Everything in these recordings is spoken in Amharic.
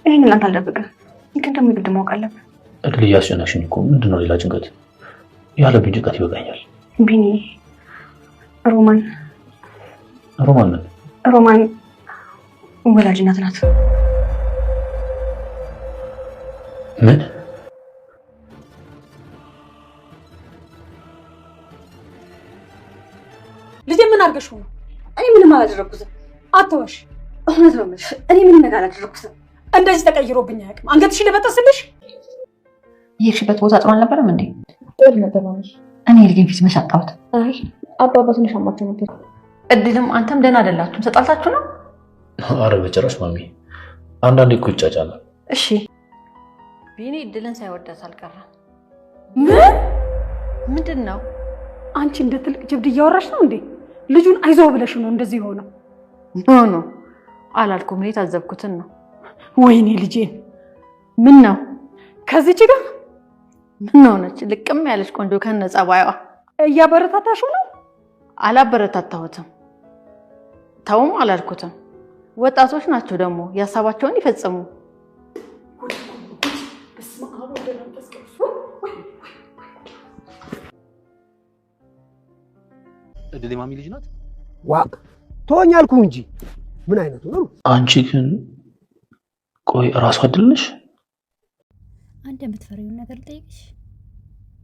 ይሄን እናንተ አልደብቅም፣ ግን ደግሞ ግድ ማወቅ አለብን። እድል እያስጨነቅሽኝ እኮ። ምንድነው ሌላ ጭንቀት? ያለብኝ ጭንቀት ይበቃኛል። ቢኒ ሮማን ወላጅ እናት ናት። ምን? ልጄ ምን አድርገሽው ነው? እኔ ምንም አላደረኩትም። አትዋሽ። እውነት ነው የምልሽ፣ እኔ ምንም ነገር አላደረኩትም። እንደዚህ ተቀይሮብኝ አያውቅም። አንገትሽን ልበጠስልሽ? የሄድሽበት ቦታ ጥሩ አልነበረም እንዴ? ጥሩ ነበር ማሚ። እኔ ልጄን ፊት መች አጣሁት? አይ አባባ ትንሽ አሟቸው ነበር። እድልም አንተም ደህና አይደላችሁም? ተጣልታችሁ ነው? አረ በጭራሽ ማሚ፣ አንዳንዴ እኮ ይጫጫላል። እሺ ቢኒ እድልን ሳይወዳት አልቀረም። ምንድን ነው? አንቺ እንደ ትልቅ ጅብድ እያወራሽ ነው እንዴ? ልጁን አይዞህ ብለሽ ነው እንደዚህ ሆነው? ኖ አላልኩም። እኔ ታዘብኩትን ነው። ወይኔ ልጄን። ምን ነው ከዚች ጋር ምን ሆነች? ልቅም ያለች ቆንጆ ከነ ጸባይዋ። እያበረታታሽው ነው? አላበረታታሁትም፣ ተውም አላልኩትም። ወጣቶች ናቸው ደግሞ ያሳባቸውን ይፈጽሙ። እድል የማሚ ልጅ ናት? ዋ ተወኝ አልኩህ እንጂ ምን አይነቱ ነው? አንቺ ግን ቆይ እራሱ አይደለሽ? አንድ የምትፈሪውን ነገር ልጠይቅሽ።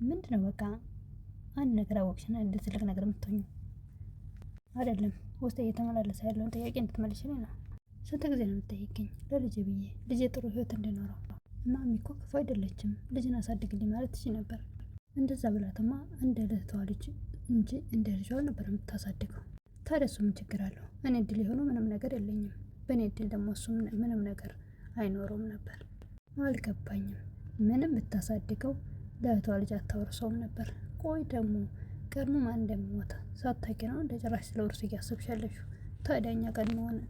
ምንድነው? በቃ አንድ ነገር አወቅሽና እንደ ትልቅ ነገር የምትሆኚው አይደለም። ውስጥ እየተመላለሰ ያለውን ጥያቄ እንድትመልሽልኝ ነው። ስንት ጊዜ ነው የምትጠይቅኝ? ለልጄ ብዬ ልጄ ጥሩ ህይወት እንድኖረው። ማሚ እኮ ክፉ አይደለችም፣ ልጅን አሳድግልኝ ማለት ትችይ ነበር። እንደዛ ብላትማ እንደ ልህቷ ልጅ እንጂ እንደ ልጇ ነበር የምታሳድገው። ታዲያ እሱ ምን ችግር አለው? እኔ እድል የሆነው ምንም ነገር የለኝም። በእኔ እድል ደግሞ እሱ ምንም ነገር አይኖረውም ነበር። አልገባኝም። ምንም ብታሳድገው ለእህቷ ልጅ አታወርሰውም ነበር። ቆይ ደግሞ ቀድሞ ማን እንደሚሞት ሳታውቂ ነው እንደ ጭራሽ ስለ ውርስ እያሰብሽ ያለሽው? ታዲያ እኛ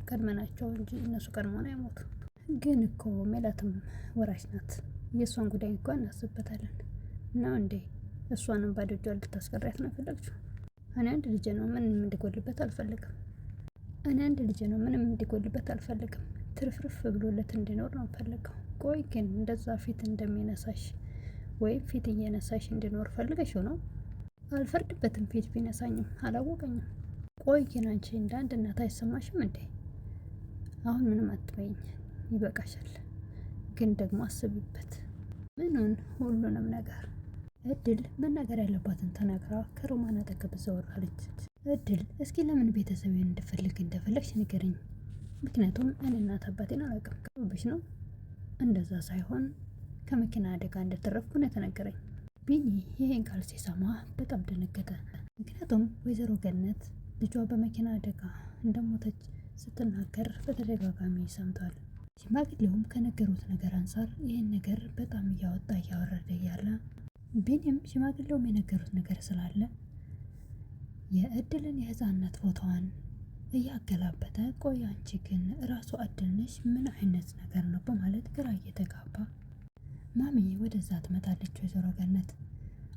ቀድመናቸው እንጂ እነሱ ቀድሞን አይሞቱ። ግን እኮ ሜላትም ወራሽ ናት። የእሷን ጉዳይ እኮ እናስብበታለን ነው እንዴ? እሷንም ባዶ እጇን ልታስቀሪያት ነው የፈለግችው? እኔ አንድ ልጄ ነው፣ ምንም እንዲጎልበት አልፈልግም። ትርፍርፍ ብሎለት እንዲኖር ነው ፈልገው። ቆይ ግን እንደዛ ፊት እንደሚነሳሽ ወይም ፊት እየነሳሽ እንዲኖር ፈልገሽው ነው? አልፈርድበትም። ፊት ቢነሳኝም አላወቀኝም። ቆይ ግን አንቺ እንደ አንድ እናት አይሰማሽም እንዴ? አሁን ምንም አትበይኝ፣ ይበቃሻል። ግን ደግሞ አስቢበት። ምኑን? ሁሉንም ነገር። እድል መናገር ያለባትን ተናግራ ከሮማን አጠገብ ዘወራለች። እድል እስኪ ለምን ቤተሰቤን እንደፈለግሽ ንገረኝ። ምክንያቱም እኔ እናት አባቴን አላውቅም። ቀብብሽ ነው? እንደዛ ሳይሆን ከመኪና አደጋ እንደተረፍኩ ነው የተነገረኝ። ቢኒ ይሄን ቃል ሲሰማ በጣም ደነገጠ። ምክንያቱም ወይዘሮ ገነት ልጇ በመኪና አደጋ እንደሞተች ስትናገር በተደጋጋሚ ሰምቷል። ሽማግሌውም ከነገሩት ነገር አንጻር ይህን ነገር በጣም እያወረደ እያለ ቢኒም ሽማግሌውም የነገሩት ነገር ስላለ የእድልን የህፃንነት ፎቶዋን እያገላበጠ ቆይ አንቺ ግን ራሱ እድል ነሽ? ምን አይነት ነገር ነው? በማለት ግራ እየተጋባ ማሚ ወደዛ ትመጣለች። ወይዘሮ ገነት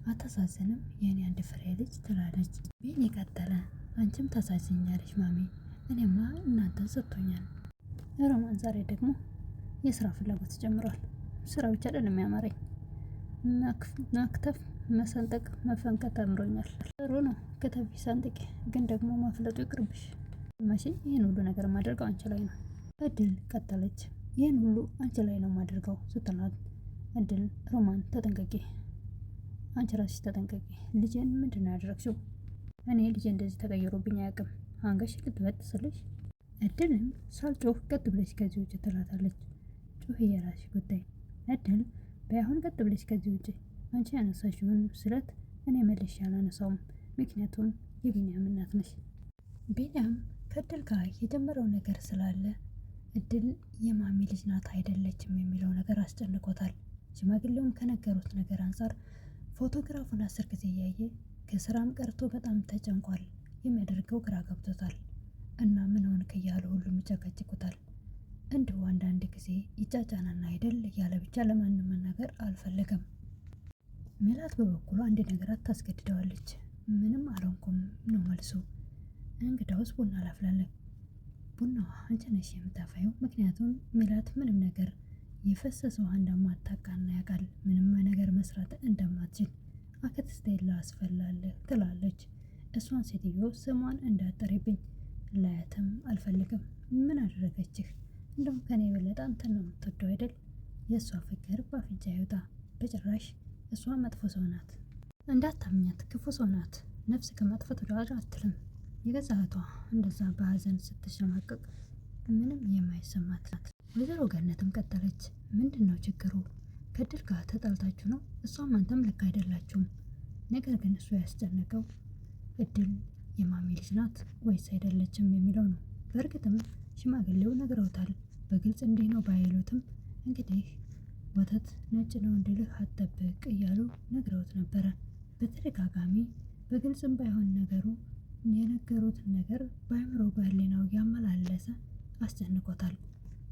አታሳዝንም? የኔ አንድ ፍሬ ልጅ ትላለች። ቢኒ ቀጠለ፣ አንቺም ታሳዝኛለሽ ማሚ፣ እኔማ እናንተን ሰጥቶኛል። ሮማን ዛሬ ደግሞ የስራ ፍላጎት ጀምሯል። ስራ ብቻ አይደለም የሚያማረኝ፣ መክተፍ፣ መሰንጠቅ፣ መፈንከት አምሮኛል። ጥሩ ነው ከተፊ ሰንጥቄ፣ ግን ደግሞ ማፍለጡ ይቅርብሽ። ማሽ ይህን ሁሉ ነገር የማደርገው አንቺ ላይ ነው። እድል ቀጠለች፣ ይህን ሁሉ አንቺ ላይ ነው የማደርገው ስትላት እድል ሮማን ተጠንቀቂ፣ አንቺ ራስሽ ተጠንቀቂ። ልጄን ምንድን ነው ያደረግሽው? እኔ ልጄ እንደዚህ ተቀይሮብኝ አያውቅም። አንገሽ ልትበጥስልሽ። እድልም ሳልጮህ ቀጥ ብለሽ ከዚህ ውጭ ትላታለች። ጮህ የራስሽ ጉዳይ። እድል በያሁን ቀጥ ብለሽ ከዚህ ውጭ። አንቺ ያነሳሽውን ስለት እኔ መልሼ አላነሳውም፣ ምክንያቱም የቢኒያም እናት ነሽ። ቢኒያም ከእድል ጋር የጀመረው ነገር ስላለ እድል የማሚ ልጅ ናት አይደለችም የሚለው ነገር አስጨንቆታል። ሽማግሌውም ከነገሩት ነገር አንጻር ፎቶግራፉን 10 ጊዜ እያየ ከስራም ቀርቶ በጣም ተጨንቋል። የሚያደርገው ግራ ገብቶታል እና ምን ሆንክ እያለ ሁሉም ይጨቀጭቁታል። እንዲሁ አንዳንድ ጊዜ ይጫጫናና አይደል እያለ ብቻ ለማንም መናገር አልፈለገም። ሜላት በበኩሉ አንድ ነገር ታስገድደዋለች። ምንም አልሆንኩም ነው መልሱ። እንግዳውስ ቡና ላፍላለች። ቡናዋ አንቺ ነሽ የምታፈየው፣ ምክንያቱም ሜላት ምንም ነገር የፈሰሰ ውሃ እንደማታቃና ያውቃል። ምንም ነገር መስራት እንደማትችል አክስቴን ላስፈላለህ ትላለች። እሷን ሴትዮ ስሟን እንዳጠሪብኝ ላያትም አልፈልግም። ምን አደረገችህ? እንደውም ከኔ የበለጠ አንተን ነው የምትወደው አይደል? የእሷ ፍቅር በአፍንጫ ይወጣ። በጭራሽ እሷ መጥፎ ሰው ናት። እንዳታምኛት፣ ክፉ ሰው ናት። ነፍስ ከማጥፋት ወደ አትልም። የገዛ እህቷ እንደዛ በሀዘን ስትሸማቀቅ ምንም የማይሰማት ናት። ወይዘሮ ገነትም ቀጠለች። ምንድን ነው ችግሩ? ከድል ጋር ተጣልታችሁ ነው? እሷም አንተም ልክ አይደላችሁም። ነገር ግን እሱ ያስጨነቀው እድል የማሚ ልጅ ናት ወይስ አይደለችም የሚለው ነው። በእርግጥም ሽማግሌው ነግረውታል። በግልጽ እንዲህ ነው ባይሉትም እንግዲህ ወተት ነጭ ነው እንድልህ አትጠብቅ እያሉ ነግረውት ነበረ። በተደጋጋሚ በግልጽም ባይሆን ነገሩ የነገሩትን ነገር በአእምሮ በህሊናው ያመላለሰ አስጨንቆታል።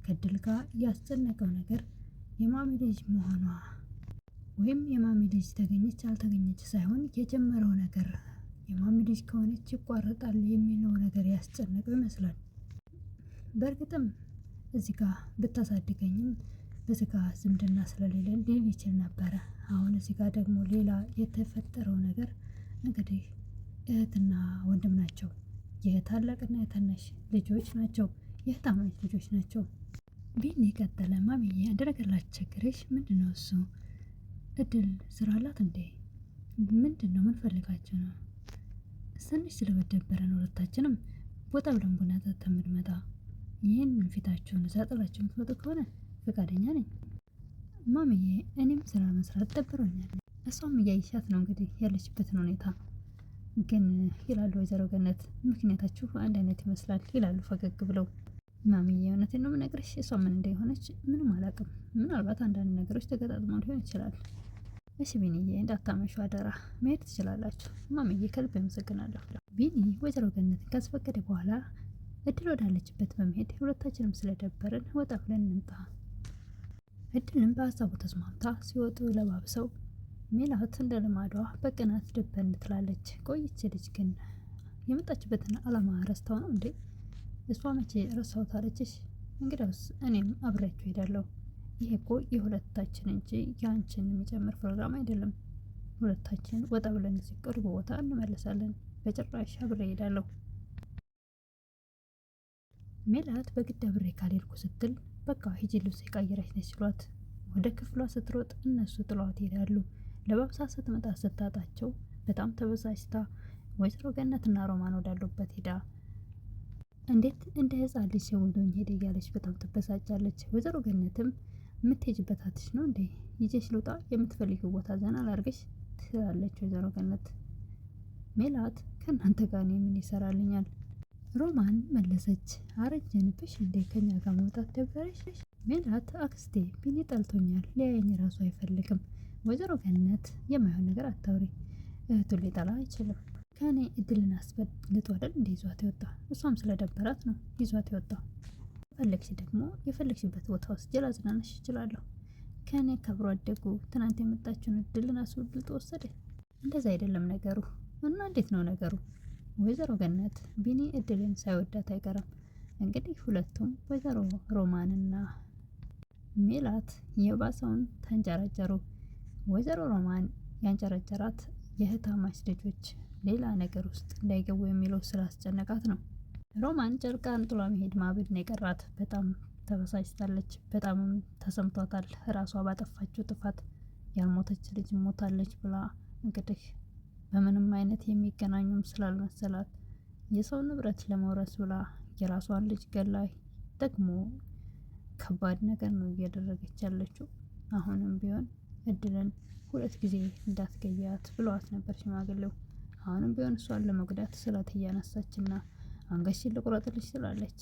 ከድል ጋር ያስጨነቀው ነገር የማሚ ልጅ መሆኗ ወይም የማሚ ልጅ ተገኘች አልተገኘች ሳይሆን የጀመረው ነገር የማሚ ልጅ ከሆነች ይቋረጣል የሚለው ነገር ያስጨነቀው ይመስላል። በእርግጥም እዚህ ጋር ብታሳድገኝም በስጋ ዝምድና ስለሌለን ሊል ይችል ነበረ። አሁን እዚህ ጋር ደግሞ ሌላ የተፈጠረው ነገር እንግዲህ እህትና ወንድም ናቸው። የታላቅና የታናሽ ልጆች ናቸው። የታማች ልጆች ናቸው። ቢኒ ቀጠለ። ማሚዬ አንድ ነገር ላስቸግርሽ። ምንድን ነው እሱ? እድል ስራ አላት እንዴ? ምንድን ነው? ምን ፈልጋችሁ ነው? ትንሽ ስለበደበረን ሁለታችንም ቦታ ብለን ቡና ጠጥተን የምንመጣ። ይህንን ፊታችሁን ሳጥላችሁ የምትመጡ ከሆነ ፈቃደኛ ነኝ። ማሚዬ እኔም ስራ መስራት ደብሮኛል። እሷም እያይሻት ነው እንግዲህ ያለችበትን ሁኔታ ግን ይላሉ ወይዘሮ ገነት። ምክንያታችሁ አንድ አይነት ይመስላል ይላሉ ፈገግ ብለው። ማሚዬ እውነቴን ነው የምነግርሽ፣ እሷ ምን እንደሆነች ምንም አላውቅም። ምናልባት አንዳንድ ነገሮች ተገጣጥመው ሊሆን ይችላል። እሺ ቢኒዬ እንዳታመሹ አደራ፣ መሄድ ትችላላችሁ። ማሚዬ ከልብ አመሰግናለሁ። ቢኒ ወይዘሮ ገነትን ካስፈቀደ በኋላ እድል ወዳለችበት በመሄድ ሁለታችንም ስለደበረን ወጣ ብለን እንምጣ። እድልም በሀሳቡ ተስማምታ ሲወጡ ለባብሰው ሜላት እንደ ልማዷ በቅናት ድበን ትላለች። ቆይች ልጅ ግን የመጣችበትን አላማ ረስታው ነው እንዴ? እሷ መቼ ረሳሁት አለችሽ? እንግዲያውስ እኔም አብሬያችሁ ሄዳለሁ። ይሄ እኮ የሁለታችን እንጂ የአንችን የሚጨምር ፕሮግራም አይደለም። ሁለታችን ወጣ ብለን እዚህ ቅርብ ቦታ እንመለሳለን። በጭራሽ አብሬ ሄዳለሁ። ሜላት በግድ አብሬ ካልሄድኩ ስትል በቃ ሂጂ ልብስ የቀየረች ነች ሲሏት ወደ ክፍሏ ስትሮጥ እነሱ ጥሏት ይሄዳሉ። ለባብሳ ስትመጣ ስታጣቸው በጣም ተበሳጭታ ወይዘሮ ገነትና ሮማን ወዳሉበት ሄዳ እንዴት እንደ ህፃን ልጅ ሲወዱኝ ሄደ እያለች በጣም ትበሳጫለች። ወይዘሮ ገነትም የምትሄጅበት አትሽ ነው እንዴ? ይዤሽ ልውጣ? የምትፈልጊው ቦታ ዘና ላርገሽ ትላለች ወይዘሮ ገነት። ሜላት ከእናንተ ጋር እኔ ምን ይሰራልኛል? ሮማን መለሰች። አረጀንብሽ እንዴ? ከኛ ጋር መውጣት ደበረሽ? ሜላት አክስቴ ቢኒ ጠልቶኛል፣ ሊያየኝ ራሱ አይፈልግም። ወይዘሮ ገነት የማይሆን ነገር አታውሪ፣ እህቱን ሊጠላ አይችልም። ከእኔ እድልን አስበልጦ አይደል እንደ ይዟት የወጣ? እሷም ስለደበራት ነው ይዟት የወጣ። ፈለግሽ ደግሞ የፈለግሽበት ቦታ ውስጥ ላዝናናሽ እችላለሁ። ከእኔ ከብሮ አደጉ ትናንት የመጣችውን እድልን አስበልጦ ወሰደ። እንደዛ አይደለም ነገሩ። እና እንዴት ነው ነገሩ? ወይዘሮ ገነት ቢኒ እድልን ሳይወዳት አይቀርም። እንግዲህ ሁለቱም ወይዘሮ ሮማንና ሜላት የባሰውን ተንጨረጨሩ። ወይዘሮ ሮማን ያንጨረጨራት የእህታማች ልጆች ሌላ ነገር ውስጥ እንዳይገቡ የሚለው ስላስጨነቃት ነው። ሮማን ጨርቃን ጥሏ መሄድ ማበድ ነው የቀራት። በጣም ተበሳጭታለች። በጣም ተሰምቷታል። ራሷ ባጠፋችው ጥፋት ያልሞተች ልጅ ሞታለች ብላ እንግዲህ በምንም አይነት የሚገናኙም ስላልመሰላት የሰው ንብረት ለመውረስ ብላ የራሷን ልጅ ገላይ ደግሞ ከባድ ነገር ነው እያደረገች ያለችው። አሁንም ቢሆን እድልን 2 ጊዜ እንዳትገያት ብለዋት ነበር ሽማግሌው። አሁንም ቢሆን እሷን ለመጉዳት ስለት እያነሳችና አንገትሽን ልቁረጥልሽ ትላለች።